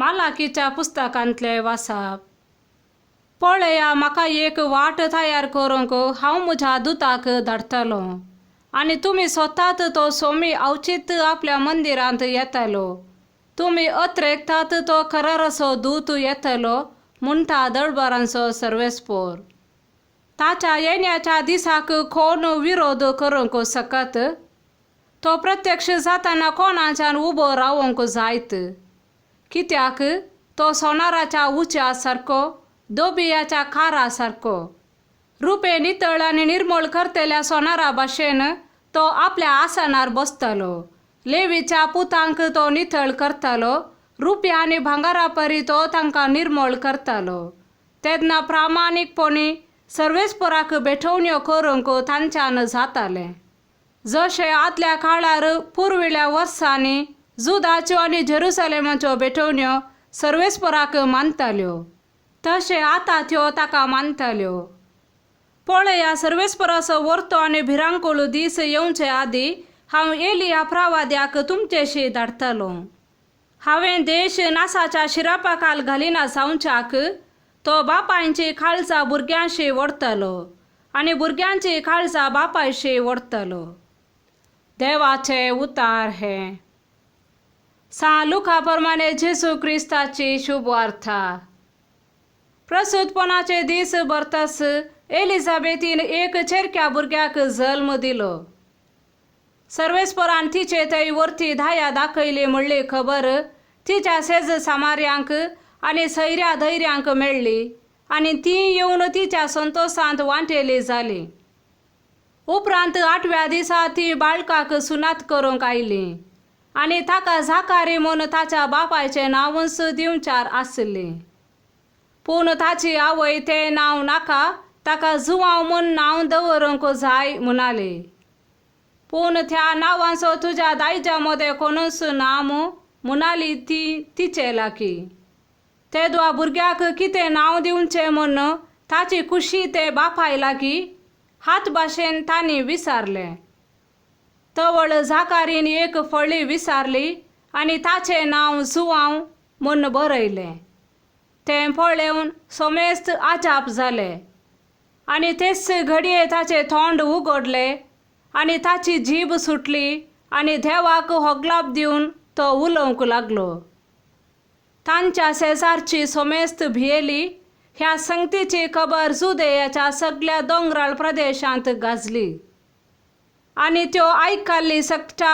मालाकीच्या पुस्तकांतले वाचप. पळया, म्हाका एक वाट तयार करूंक हांव म्हज्या दुताक धाडटलो, आनी तुमी स्वतात तो सोमी अवचित आपल्या मंदिरांत येतलो. तुमी अत्रेकतात तो कराराचो दूत येतलो म्हणटा दळबरांचो सर्वेस्पोर. ताच्या येण्याच्या दिसाक कोण विरोध करूंक शकत? तो प्रत्यक्ष जाताना कोणाच्यान उबो रावूंक जायत. कित्याक तो सोनाराच्या उच्या सारको, दोबियाच्या खारा सारको. रुपे नितळ आनी निर्मळ करतेल्या सोनारा भाशेन तो आपल्या आसनार बसतलो. लेवीच्या पुतांक तो नितळ करतलो. रुपया आनी भांगारा परी तो तांकां निर्मळ करतलो. तेन्ना प्रामाणीकपणी सर्वेस्पराक बेठवण्यो करूंक तांच्यान जाताले. जशे आदल्या काळार पुर्विल्या वर्सांनी जुदाच्यो आनी जेरुसलेमाच्यो बेठवण्यो सर्वेस्पराक मानताल्यो, तशे आतां त्यो ताका मानताल्यो. पळया, सर्वेस्पराचो वर्तो आनी भिरांकूळ दीस येवचे आदीं हांव एलिया प्रवाद्याक तुमचेशी धाडटलो. हांवें देश नासाच्या शिरापाखाल घालिना जावच्याक तो बापायची काळजां भुरग्यांशी ओडतलो आनी भुरग्यांची काळजां बापायशी ओडतलो. देवाचे उतार हे. सा लुका प्रमाणे जेसू क्रिस्ताची शुभ वार्ता. प्रसूतपणाचे दीस भरतास एलिझाबेतीन एक चेरक्या भुरग्याक जल्म दिलो. सर्वेस्परान तिचे थंय वर्ती धाया दाखयली म्हणली खबर तिच्या सेज सामार्यांक आनी सैऱ्या धैर्यांक मेळ्ळी, आनी ती येवन तिच्या संतोषांत वांटेली जाली. उपरांत 8व्या दिसा ती बाळकाक सुनात करूंक आयली, आनी ताका झाकारी म्हूण ताच्या बापायचें नांवच दिवचार आसली. पूण ताची आवय तें नांव नाका, ताका जुवांव म्हूण नांव दवरूंक जाय म्हणाली. पूण त्या नांवाचो तुज्या दायजा मदें कोणूच ना म्हणाली ती तिचे लागी. तेदवा भुरग्याक कितें नांव दिवचें म्हूण ताची कुशी ते बापाय लागीं हात भाशेन तांणी विचारलें. तवळ झाकारीन एक फळी विचारली आनी ताचें नांव जुवांव म्हूण बरयलें. तें पळोवन सोमेस्त आजाप जालें, आनी तेच घडये ताचें तोंड उगडलें आनी ताची जीब सुटली आनी देवाक होगलाप दिवन तो उलोवंक लागलो. तांच्या शेजारची सोमेस्त भियेली. ह्या संगतीची खबर जुदेयाच्या सगळ्या दोंगराळ प्रदेशांत गाजली, आनी त्यो आयकल्ली सकटा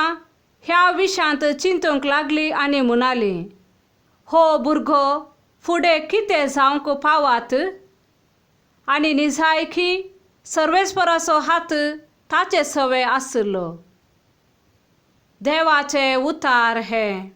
ह्या विशांत चिंतूंक लागली आनी म्हणाली, हो भुरगो फुडें कितें जावंक पावात? आनी निजायकी सर्वेस्पराचो हात ताचे सवे आसलो. देवाचे उतार हे.